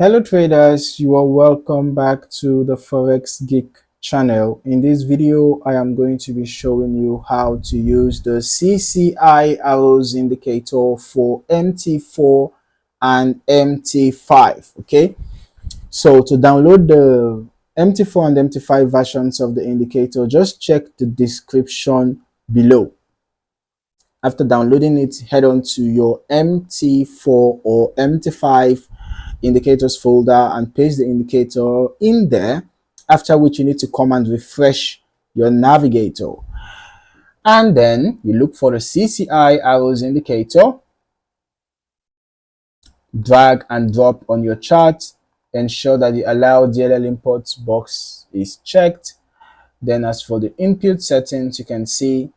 Hello traders, you are welcome back to the Forex Geek channel. In this video, I am going to be showing you how to use the CCI Arrows Indicator for MT4 and MT5. Okay, so to download the MT4 and MT5 versions of the indicator, just check the description below. After downloading it, head on to your MT4 or MT5 indicators folder and paste the indicator in there, after which you need to come and refresh your navigator. And then you look for the CCI Arrows Indicator, drag and drop on your chart, ensure that the Allow DLL Imports box is checked. Then as for the input settings, you can see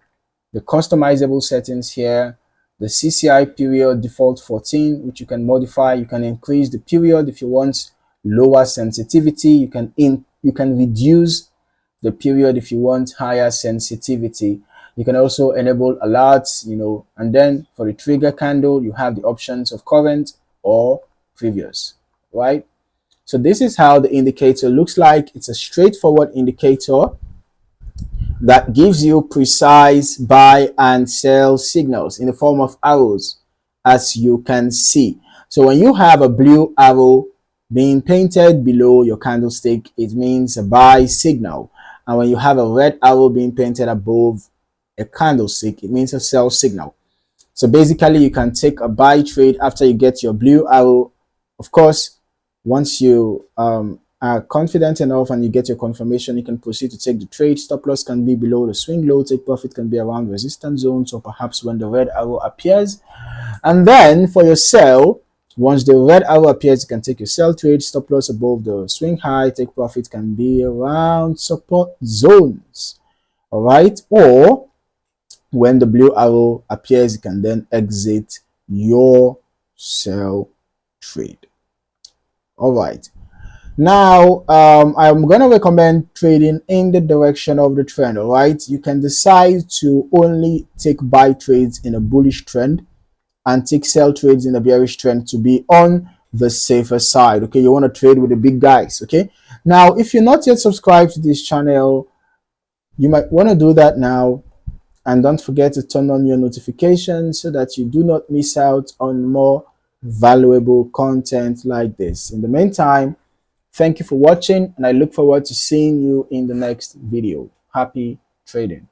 the customizable settings here, the CCI period default 14, which you can modify. You can increase the period if you want lower sensitivity. You can reduce the period if you want higher sensitivity. You can also enable alerts, and then for the trigger candle, you have the options of current or previous, right? So this is how the indicator looks like. It's a straightforward indicator that gives you precise buy and sell signals in the form of arrows, as you can see. So when you have a blue arrow being painted below your candlestick, it means a buy signal. And when you have a red arrow being painted above a candlestick, it means a sell signal. So basically, you can take a buy trade after you get your blue arrow. Of course, once you are confident enough and you get your confirmation, you can proceed to take the trade. Stop loss can be below the swing low, take profit can be around resistance zones, or perhaps when the red arrow appears. And then for your sell, once the red arrow appears, you can take your sell trade. Stop loss above the swing high, take profit can be around support zones, all right? Or when the blue arrow appears, you can then exit your sell trade. All right. Now, I'm going to recommend trading in the direction of the trend, all right? You can decide to only take buy trades in a bullish trend and take sell trades in a bearish trend to be on the safer side, okay? You want to trade with the big guys, okay? Now, if you're not yet subscribed to this channel, you might want to do that now. And don't forget to turn on your notifications so that you do not miss out on more valuable content like this. In the meantime, thank you for watching, and I look forward to seeing you in the next video. Happy trading.